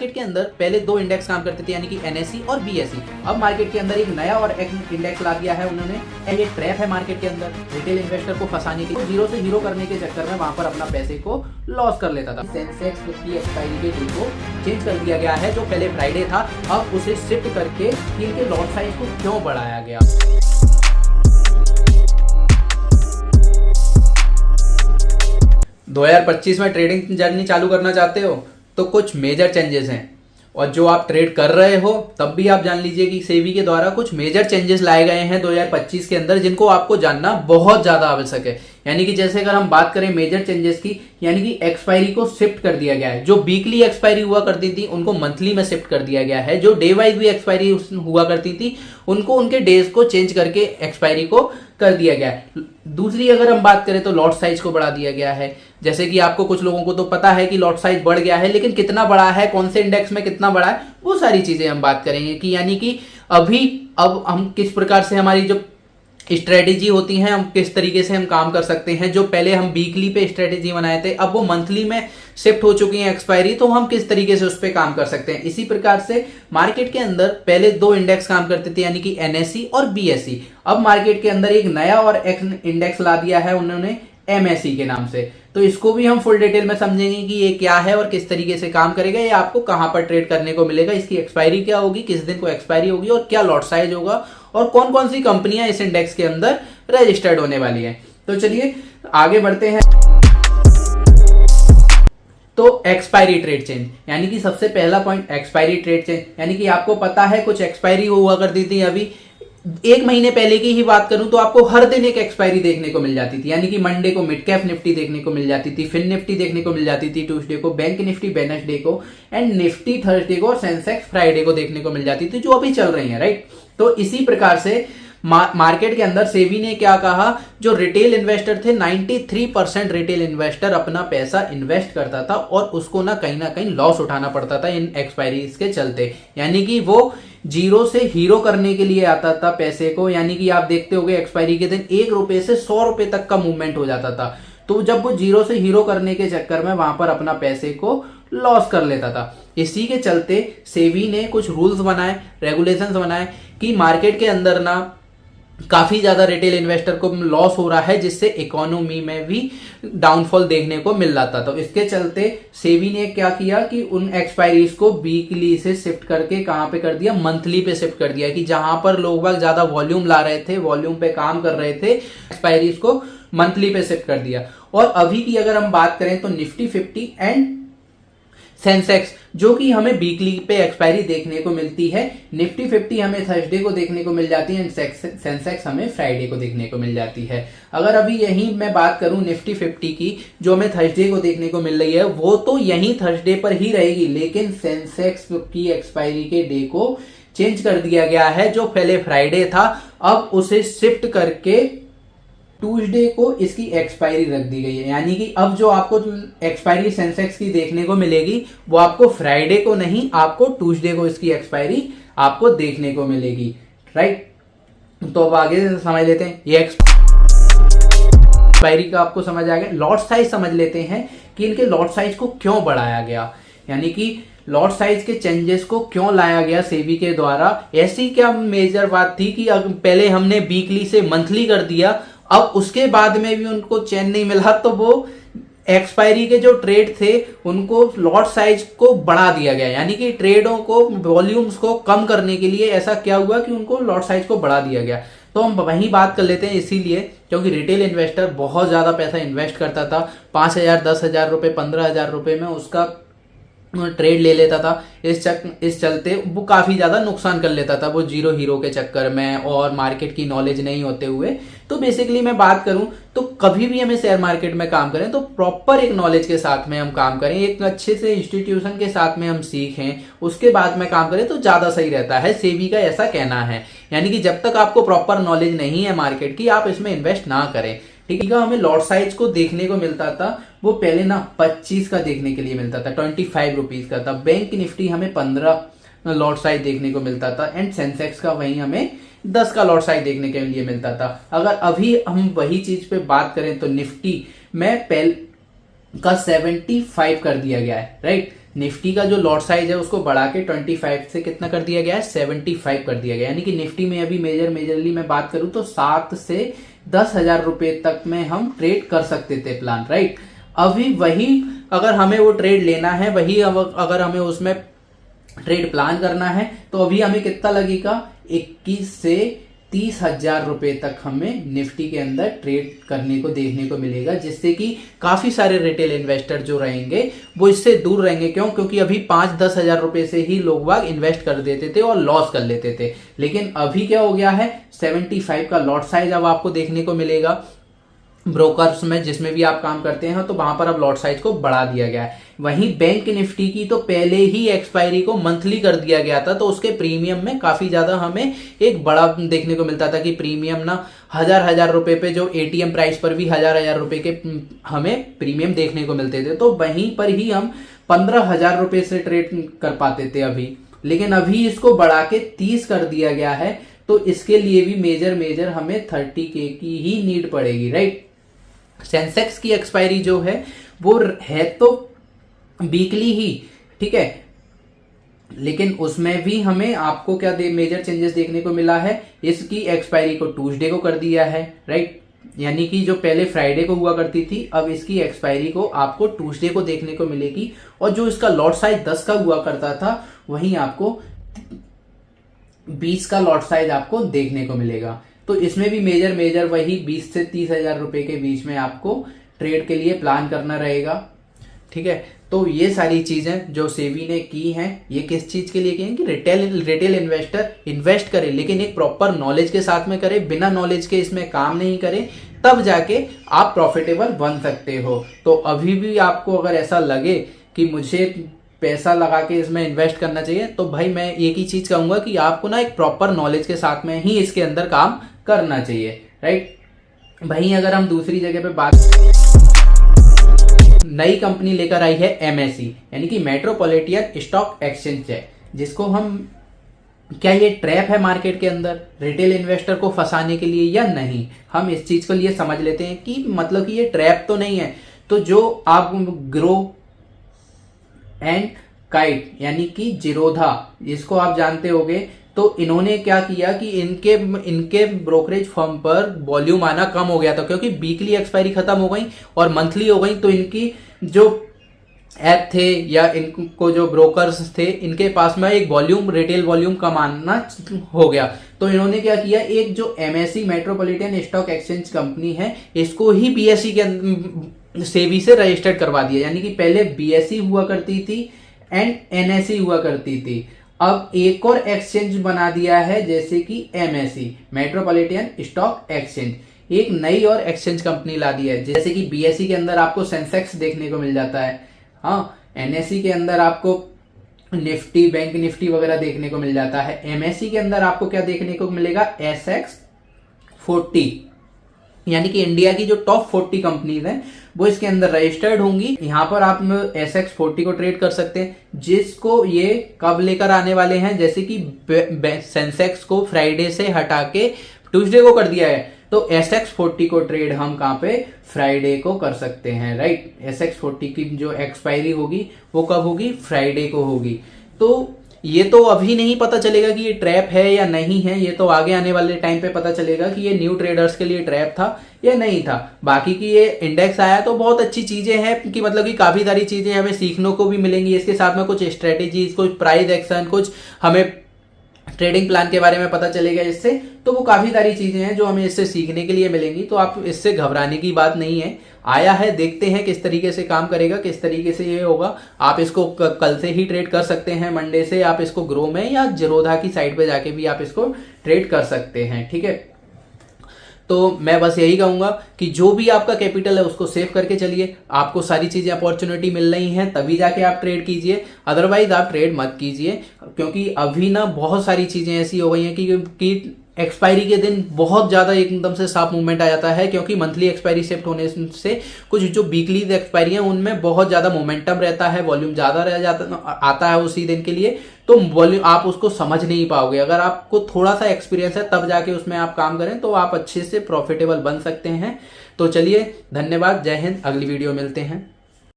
Market के अंदर पहले दो इंडेक्स काम करते थे, यानी कि एनएसई और बीएसई। अब मार्केट के अंदर एक नया और एक इंडेक्स ला दिया है उन्होंने। ये ट्रैप है मार्केट के अंदर रिटेल इन्वेस्टर को फंसाने के लिए, जीरो से हीरो करने के चक्कर में वहां पर अपना पैसे को लॉस कर लेता था। सेंसेक्स की एक्सपायरी के डेट को चेंज कर दिया गया है, जो पहले फ्राइडे था अब उसे शिफ्ट करके इनके लॉट साइज को क्यों बढ़ाया गया। दो 2025 में ट्रेडिंग जर्नी चालू करना चाहते हो तो कुछ मेजर चेंजेस हैं, और जो आप ट्रेड कर रहे हो तब भी आप जान लीजिए कि सेबी के द्वारा कुछ मेजर चेंजेस लाए गए हैं 2025 के अंदर, जिनको आपको जानना बहुत ज्यादा आवश्यक है। यानी कि जैसे अगर हम बात करें मेजर चेंजेस की, यानी कि एक्सपायरी को शिफ्ट कर दिया गया है। जो वीकली एक्सपायरी हुआ करती थी उनको मंथली में शिफ्ट कर दिया गया है। जो डे वाइज भी एक्सपायरी हुआ करती थी उनको उनके डेज को चेंज करके एक्सपायरी को कर दिया गया है। दूसरी अगर हम बात करें तो लॉट साइज को बढ़ा दिया गया है। जैसे कि आपको कुछ लोगों को तो पता है कि लॉट साइज बढ़ गया है, लेकिन कितना बड़ा है, कौन से इंडेक्स में कितना बड़ा है, वो सारी चीजें हम बात करेंगे कि यानी कि अब हम किस प्रकार से हमारी जो स्ट्रेटेजी होती है, हम किस तरीके से हम काम कर सकते हैं। जो पहले हम वीकली पे स्ट्रेटेजी बनाए थे अब वो मंथली में शिफ्ट हो चुकी है एक्सपायरी, तो हम किस तरीके से उस पर काम कर सकते हैं। इसी प्रकार से मार्केट के अंदर पहले दो इंडेक्स काम करते थे, यानी कि एनएसई और बीएसई। अब मार्केट के अंदर एक नया और एक इंडेक्स ला दिया है उन्होंने एमएसई के नाम से। तो इसको भी हम फुल डिटेल में समझेंगे कि ये क्या है और किस तरीके से काम करेगा, ये आपको कहां पर ट्रेड करने को मिलेगा, इसकी एक्सपायरी क्या होगी, किस दिन को एक्सपायरी होगी और क्या लॉट साइज होगा, और कौन कौन सी कंपनियां इस इंडेक्स के अंदर रजिस्टर्ड होने वाली है। तो चलिए आगे बढ़ते हैं। तो एक्सपायरी ट्रेड चेंज, यानी कि सबसे पहला पॉइंट एक्सपायरी ट्रेड चेंज, यानी कि आपको पता है कुछ एक्सपायरी हुआ करती थी। अभी एक महीने पहले की ही बात करूं तो आपको हर दिन एक एक्सपायरी देखने को मिल जाती थी, यानी कि मंडे को मिड कैप निफ्टी देखने को मिल जाती थी, फिन निफ्टी देखने को मिल जाती थी, ट्यूसडे को बैंक निफ्टी वेडनेसडे को, एंड निफ्टी थर्सडे को, और सेंसेक्स फ्राइडे को देखने को मिल जाती थी, जो अभी चल रही है, राइट। तो इसी प्रकार से मार्केट के अंदर सेबी ने क्या कहा, जो रिटेल इन्वेस्टर थे 93% रिटेल इन्वेस्टर अपना पैसा इन्वेस्ट करता था और उसको ना कहीं लॉस उठाना पड़ता था इन एक्सपायरीज के चलते। यानी कि वो जीरो से हीरो करने के लिए आता था पैसे को, यानी कि आप देखते होंगे एक्सपायरी के दिन 1 रुपए से 100 रुपए तक का मूवमेंट हो जाता था। तो जब वो जीरो से हीरो करने के चक्कर में वहां पर अपना पैसे को लॉस कर लेता था। इसी के चलते सेबी ने कुछ रूल्स बनाए, रेगुलेशंस बनाए कि मार्केट के अंदर ना काफी ज्यादा रिटेल इन्वेस्टर को लॉस हो रहा है, जिससे इकोनॉमी में भी डाउनफॉल देखने को मिल रहा था। तो इसके चलते सेबी ने क्या किया कि उन एक्सपायरीज को वीकली से शिफ्ट करके कहां पे कर दिया, मंथली पे शिफ्ट कर दिया, कि जहां पर लोग बाग ज्यादा वॉल्यूम ला रहे थे, वॉल्यूम पे काम कर रहे थे, एक्सपायरीज को मंथली पे शिफ्ट कर दिया। और अभी की अगर हम बात करें तो निफ्टी 50 एंड सेंसेक्स, जो कि हमें वीकली पे एक्सपायरी देखने को मिलती है, निफ्टी 50 हमें थर्सडे को देखने को मिल जाती है, सेंसेक्स हमें फ्राइडे को देखने को मिल जाती है। अगर अभी यही मैं बात करूं निफ्टी 50 की, जो हमें थर्सडे को देखने को मिल रही है, वो तो यही थर्सडे पर ही रहेगी, लेकिन सेंसेक्स की एक्सपायरी के डे को चेंज कर दिया गया है। जो पहले फ्राइडे था अब उसे शिफ्ट करके ट्यूसडे को इसकी एक्सपायरी रख दी गई है। यानी कि अब जो आपको एक्सपायरी सेंसेक्स की देखने को मिलेगी वो आपको फ्राइडे को नहीं, आपको ट्यूसडे को इसकी एक्सपायरी आपको देखने को मिलेगी, राइट। तो अब आगे समझ लेते हैं, ये एक्सपायरी का आपको समझ आ गया। लॉट साइज समझ लेते हैं कि इनके लॉट साइज को क्यों बढ़ाया गया, यानी कि लॉट साइज के चेंजेस को क्यों लाया गया सेबी के द्वारा। ऐसी क्या मेजर बात थी कि पहले हमने वीकली से मंथली कर दिया, अब उसके बाद में भी उनको चैन नहीं मिला, तो वो एक्सपायरी के जो ट्रेड थे उनको लॉट साइज को बढ़ा दिया गया। यानी कि ट्रेडों को, वॉल्यूम्स को कम करने के लिए ऐसा क्या हुआ कि उनको लॉट साइज को बढ़ा दिया गया। तो हम वहीं बात कर लेते हैं, इसीलिए क्योंकि रिटेल इन्वेस्टर बहुत ज्यादा पैसा इन्वेस्ट करता था, 5,000, 10,000 रुपए, 15,000 रुपए में उसका ट्रेड ले लेता था। इस चलते वो काफी ज्यादा नुकसान कर लेता था, वो जीरो हीरो के चक्कर में और मार्केट की नॉलेज नहीं होते हुए। तो बेसिकली मैं बात करूं तो कभी भी हमें शेयर मार्केट में काम करें तो प्रॉपर एक नॉलेज के साथ में हम काम करें, एक अच्छे से इंस्टीट्यूशन के साथ में हम सीखें, उसके बाद में काम करें तो ज्यादा सही रहता है। सेबी का ऐसा कहना है, यानी कि जब तक आपको प्रॉपर नॉलेज नहीं है मार्केट की, आप इसमें इन्वेस्ट ना करें, ठीक है। हमें लॉट साइज को देखने को मिलता था, वो पहले ना 25 का देखने के लिए मिलता था, 25 रुपीज का था। बैंक निफ्टी हमें 15 लॉट साइज देखने को मिलता था, एंड सेंसेक्स का वही हमें 10 का लॉट साइज देखने के लिए मिलता था। अगर अभी हम वही चीज पे बात करें तो निफ्टी में पहले का 75 कर दिया गया है, राइट। निफ्टी का जो लॉट साइज है उसको बढ़ा के 25 से कितना कर दिया गया है, 75 कर दिया गया। यानी कि निफ्टी में अभी मेजरली मैं बात करूं तो 7 से 10,000 रुपए तक में हम ट्रेड कर सकते थे प्लान, राइट। अभी वही अगर हमें वो ट्रेड लेना है, वही अगर हमें उसमें ट्रेड प्लान करना है तो अभी हमें कितना लगेगा, 21 से 30,000 रुपए तक हमें निफ्टी के अंदर ट्रेड करने को देखने को मिलेगा, जिससे कि काफी सारे रिटेल इन्वेस्टर जो रहेंगे वो इससे दूर रहेंगे। क्यों? क्योंकि अभी 5-10 हजार रुपए से ही लोग बाग इन्वेस्ट कर देते थे और लॉस कर लेते थे। लेकिन अभी क्या हो गया है, 75 का लॉट साइज अब आपको देखने को मिलेगा ब्रोकर्स में, जिसमें भी आप काम करते हैं, तो वहां पर अब लॉट साइज को बढ़ा दिया गया है। वहीं बैंक निफ्टी की तो पहले ही एक्सपायरी को मंथली कर दिया गया था, तो उसके प्रीमियम में काफी ज्यादा हमें एक बड़ा देखने को मिलता था कि प्रीमियम ना हजार रुपए पे, जो एटीएम प्राइस पर भी हजार रुपए के हमें प्रीमियम देखने को मिलते थे, तो वहीं पर ही हम 15,000 रुपए से ट्रेड कर पाते थे अभी। लेकिन अभी इसको बढ़ा के 30 कर दिया गया है, तो इसके लिए भी मेजर हमें 30K की ही नीड पड़ेगी, राइट। सेंसेक्स की एक्सपायरी जो है वो है तो वीकली ही, ठीक है, लेकिन उसमें भी हमें आपको क्या मेजर चेंजेस देखने को मिला है, इसकी एक्सपायरी को ट्यूसडे को कर दिया है, राइट। यानी कि जो पहले फ्राइडे को हुआ करती थी, अब इसकी एक्सपायरी को आपको ट्यूसडे को देखने को मिलेगी। और जो इसका लॉट साइज 10 का हुआ करता था, वहीं आपको 20 का लॉट साइज आपको देखने को मिलेगा। तो इसमें भी मेजर वही 20 से 30,000 रुपए के बीच में आपको ट्रेड के लिए प्लान करना रहेगा, ठीक है। तो ये सारी चीजें जो सेबी ने की हैं, ये किस चीज के लिए की हैं कि रिटेल इन्वेस्टर इन्वेस्ट करे, लेकिन एक प्रॉपर नॉलेज के साथ में करे। बिना नॉलेज के इसमें काम नहीं करे, तब जाके आप प्रॉफिटेबल बन सकते हो। तो अभी भी आपको अगर ऐसा लगे कि मुझे पैसा लगा के इसमें इन्वेस्ट करना चाहिए, तो भाई मैं एक ही चीज कहूंगा कि आपको ना एक प्रॉपर नॉलेज के साथ में ही इसके अंदर काम करना चाहिए, राइट। वहीं अगर हम दूसरी जगह पे बात, नई कंपनी लेकर आई है एमएससी, यानी कि मेट्रोपॉलिटन स्टॉक एक्सचेंज है, जिसको हम, क्या ये ट्रैप है मार्केट के अंदर रिटेल इन्वेस्टर को फंसाने के लिए या नहीं, हम इस चीज को लिए समझ लेते हैं कि मतलब कि ये ट्रैप तो नहीं है। तो जो आप ग्रो एंड काइट यानी कि जीरोधा, जिसको आप जानते होंगे, तो इन्होंने क्या किया कि इनके ब्रोकरेज फर्म पर वॉल्यूम आना कम हो गया था, क्योंकि वीकली एक्सपायरी खत्म हो गई और मंथली हो गई। तो इनकी जो ऐप थे या इनको जो ब्रोकर्स थे, इनके पास में एक वॉल्यूम, रिटेल वॉल्यूम कम आना हो गया। तो इन्होंने क्या किया, एक जो MSc metropolitan stock exchange company है, इसको ही बीएसई के सेबी से रजिस्टर्ड करवा दिया। यानी कि पहले बीएसई हुआ करती थी एंड एनएसई हुआ करती थी, अब एक और एक्सचेंज बना दिया है, जैसे कि एमएससी मेट्रोपॉलिटन स्टॉक एक्सचेंज। एक नई और एक्सचेंज कंपनी ला दी है, जैसे कि बीएसई के अंदर आपको सेंसेक्स देखने को मिल जाता है, हाँ, एनएससी के अंदर आपको निफ्टी, बैंक निफ्टी वगैरह देखने को मिल जाता है। एमएससी के अंदर आपको क्या देखने को मिलेगा, SX40, यानी कि इंडिया की जो टॉप 40 कंपनीज हैं वो इसके अंदर रजिस्टर्ड होंगी। यहाँ पर आप SX40 को ट्रेड कर सकते हैं, जिसको ये कब लेकर आने वाले हैं, जैसे कि सेंसेक्स को फ्राइडे से हटा के ट्यूसडे को कर दिया है, तो SX40 को ट्रेड हम कहाँ पे, फ्राइडे को कर सकते हैं, राइट। SX40 की जो एक्सपायरी होगी वो कब होगी, फ्राइडे को होगी। तो ये तो अभी नहीं पता चलेगा कि ये ट्रैप है या नहीं है, ये तो आगे आने वाले टाइम पे पता चलेगा कि ये न्यू ट्रेडर्स के लिए ट्रैप था या नहीं था। बाकी की ये इंडेक्स आया तो बहुत अच्छी चीजें हैं कि मतलब कि काफी सारी चीजें हमें सीखने को भी मिलेंगी। इसके साथ में कुछ स्ट्रेटेजीज, कुछ प्राइस एक्शन, कुछ हमें ट्रेडिंग प्लान के बारे में पता चलेगा इससे, तो वो काफी सारी चीजें हैं जो हमें इससे सीखने के लिए मिलेंगी। तो आप इससे घबराने की बात नहीं है, आया है, देखते हैं किस तरीके से काम करेगा, किस तरीके से ये होगा। आप इसको कल से ही ट्रेड कर सकते हैं, मंडे से आप इसको ग्रो में या जीरोधा की साइड पे जाके भी आप इसको ट्रेड कर सकते हैं, ठीक है। तो मैं बस यही कहूंगा कि जो भी आपका कैपिटल है उसको सेव करके चलिए, आपको सारी चीजें अपॉर्चुनिटी मिल रही हैं तभी जाके आप ट्रेड कीजिए, अदरवाइज आप ट्रेड मत कीजिए। क्योंकि अभी ना बहुत सारी चीजें ऐसी हो गई हैं कि एक्सपायरी के दिन बहुत ज्यादा एकदम से साफ मूवमेंट आ जाता है, क्योंकि मंथली एक्सपायरी शिफ्ट होने से कुछ जो वीकली एक्सपायरी है उनमें बहुत ज्यादा मोमेंटम रहता है, वॉल्यूम ज्यादा रह जाता आता है उसी दिन के लिए, तो वॉल्यूम आप उसको समझ नहीं पाओगे। अगर आपको थोड़ा सा एक्सपीरियंस है तब जाके उसमें आप काम करें तो आप अच्छे से प्रॉफिटेबल बन सकते हैं। तो चलिए, धन्यवाद, जय हिंद, अगली वीडियो मिलते हैं।